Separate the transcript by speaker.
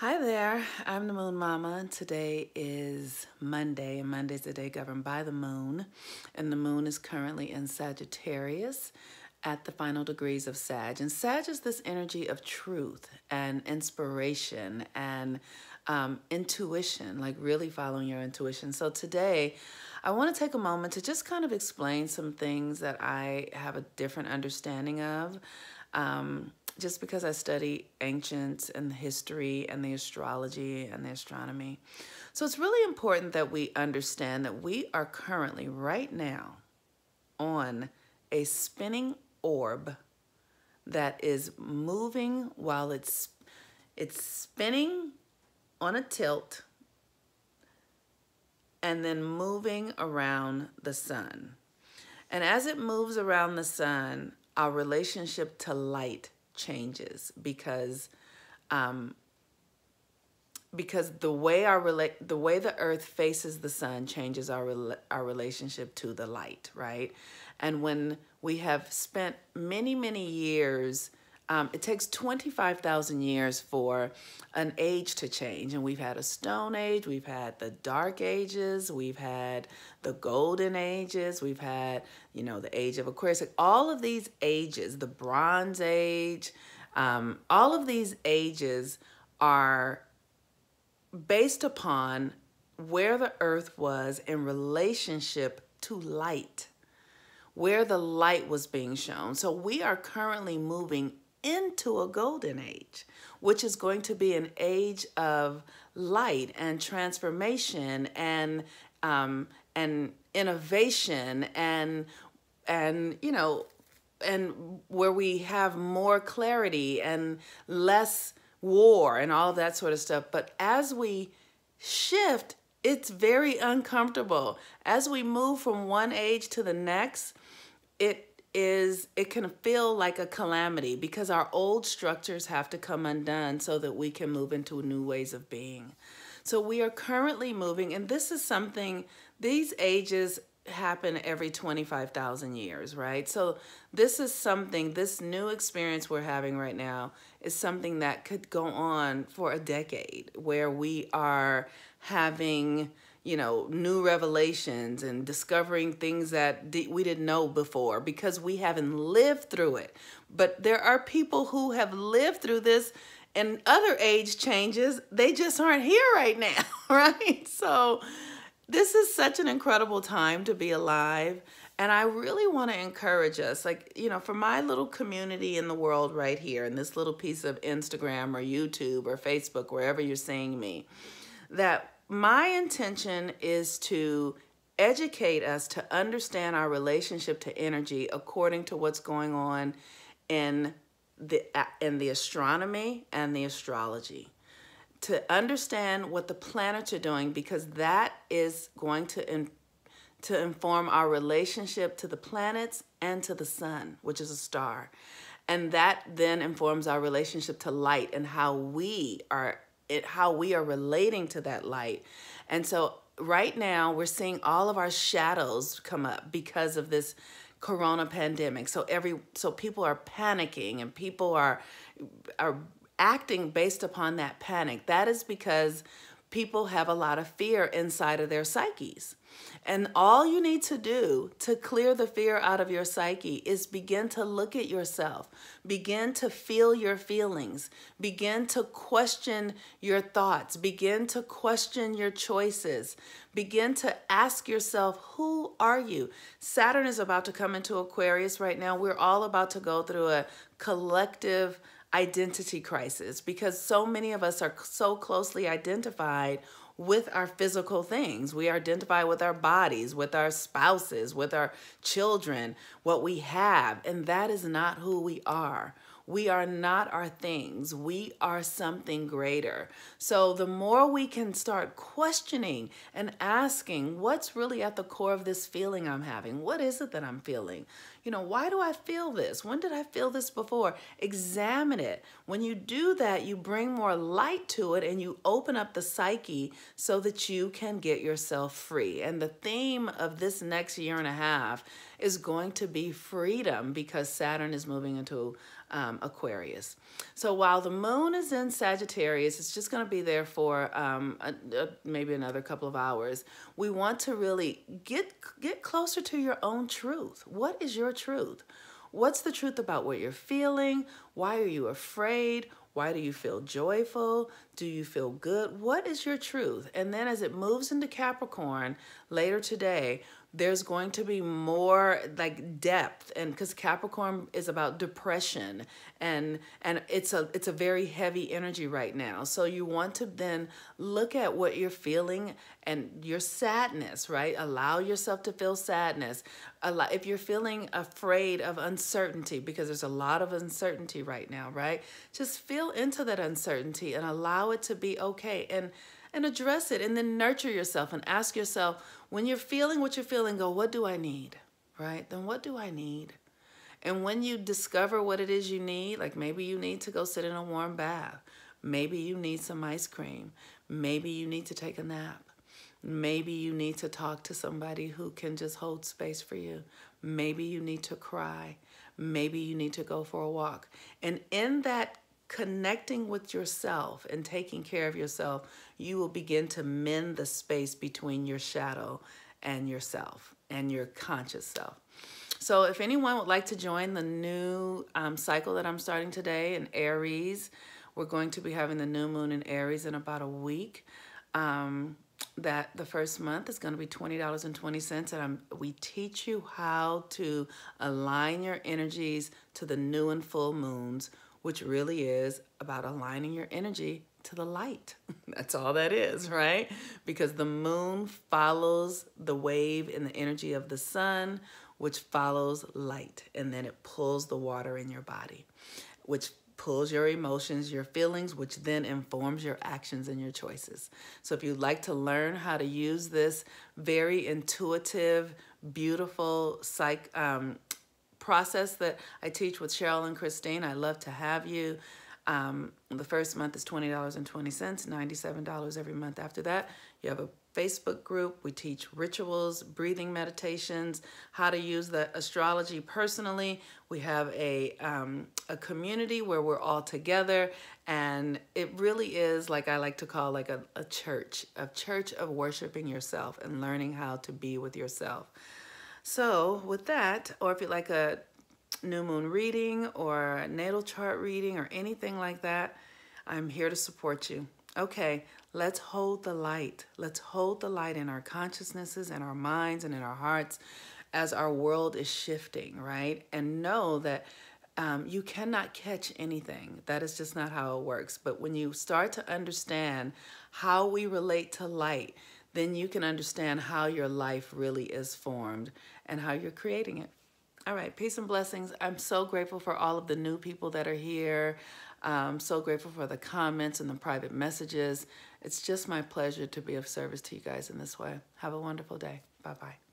Speaker 1: Hi there, I'm the Moon Mama, and today is Monday, and Monday's the day governed by the moon, and the moon is currently in Sagittarius at the final degrees of Sag. And Sag is this energy of truth and inspiration and intuition, like really following your intuition. So today, I want to take a moment to just kind of explain some things that I have a different understanding of. Just because I study ancients and the history and the astrology and the astronomy. So it's really important that we understand that we are currently right now on a spinning orb that is moving while it's spinning on a tilt and then moving around the sun. And as it moves around the sun, our relationship to light changes because the way the earth faces the sun changes our relationship to the light, right? And when we have spent many years, it takes 25,000 years for an age to change. And we've had a stone age, we've had the dark ages, we've had the golden ages, we've had, the age of Aquarius. Like all of these ages, the Bronze Age, all of these ages are based upon where the earth was in relationship to light, where the light was being shown. So we are currently moving into a golden age, which is going to be an age of light and transformation and innovation and where we have more clarity and less war and all of that sort of stuff. But as we shift, it's very uncomfortable. As we move from one age to the next, it can feel like a calamity because our old structures have to come undone so that we can move into new ways of being. So we are currently moving, and this is something, these ages happen every 25,000 years, right? So this is something, this new experience we're having right now is something that could go on for a decade, where we are having new revelations and discovering things that we didn't know before because we haven't lived through it. But there are people who have lived through this and other age changes. They just aren't here right now, right? So this is such an incredible time to be alive. And I really want to encourage us, for my little community in the world right here, in this little piece of Instagram or YouTube or Facebook, wherever you're seeing me, that my intention is to educate us to understand our relationship to energy according to what's going on in the astronomy and the astrology. To understand what the planets are doing, because that is going to inform our relationship to the planets and to the sun, which is a star. And that then informs our relationship to light and how we are relating to that light. And so right now we're seeing all of our shadows come up because of this corona pandemic. So people are panicking and people are acting based upon that panic. That is because people have a lot of fear inside of their psyches. And all you need to do to clear the fear out of your psyche is begin to look at yourself, begin to feel your feelings, begin to question your thoughts, begin to question your choices, begin to ask yourself, who are you? Saturn is about to come into Aquarius right now. We're all about to go through a collective identity crisis because so many of us are so closely identified with our physical things. We identify with our bodies, with our spouses, with our children, what we have, and that is not who we are. We are not our things. We are something greater. So the more we can start questioning and asking, what's really at the core of this feeling I'm having? What is it that I'm feeling? Why do I feel this? When did I feel this before? Examine it. When you do that, you bring more light to it and you open up the psyche so that you can get yourself free. And the theme of this next year and a half is going to be freedom because Saturn is moving into Aquarius. So while the moon is in Sagittarius, it's just going to be there for maybe another couple of hours. We want to really get closer to your own truth. What is your truth? What's the truth about what you're feeling? Why are you afraid? Why do you feel joyful? Do you feel good? What is your truth? And then as it moves into Capricorn later today, there's going to be more like depth, and because Capricorn is about depression, and it's a very heavy energy right now. So you want to then look at what you're feeling and your sadness, right? Allow yourself to feel sadness. If you're feeling afraid of uncertainty, because there's a lot of uncertainty right now, right? Just feel into that uncertainty and allow it to be okay, and address it, and then nurture yourself and ask yourself, when you're feeling what you're feeling, go, what do I need, right? Then what do I need? And when you discover what it is you need, like maybe you need to go sit in a warm bath. Maybe you need some ice cream. Maybe you need to take a nap. Maybe you need to talk to somebody who can just hold space for you. Maybe you need to cry. Maybe you need to go for a walk. And in that connecting with yourself and taking care of yourself, you will begin to mend the space between your shadow and yourself and your conscious self. So if anyone would like to join the new cycle that I'm starting today in Aries, we're going to be having the new moon in Aries in about a week. That the first month is going to be $20.20, and we teach you how to align your energies to the new and full moons, which really is about aligning your energy to the light. That's all that is, right? Because the moon follows the wave in the energy of the sun, which follows light, and then it pulls the water in your body, which pulls your emotions, your feelings, which then informs your actions and your choices. So if you'd like to learn how to use this very intuitive, beautiful process that I teach with Cheryl and Christine, I'd love to have you. The first month is $20.20, $97 every month. After that, you have a Facebook group. We teach rituals, breathing meditations, how to use the astrology personally. We have a community where we're all together, and it really is, like I like to call, like a church of worshiping yourself and learning how to be with yourself. So with that, or if you'd like a new moon reading or a natal chart reading or anything like that, I'm here to support you. Okay, let's hold the light. Let's hold the light in our consciousnesses and our minds and in our hearts as our world is shifting, right? And know that you cannot catch anything. That is just not how it works. But when you start to understand how we relate to light, then you can understand how your life really is formed and how you're creating it. All right, peace and blessings. I'm so grateful for all of the new people that are here. I'm so grateful for the comments and the private messages. It's just my pleasure to be of service to you guys in this way. Have a wonderful day. Bye-bye.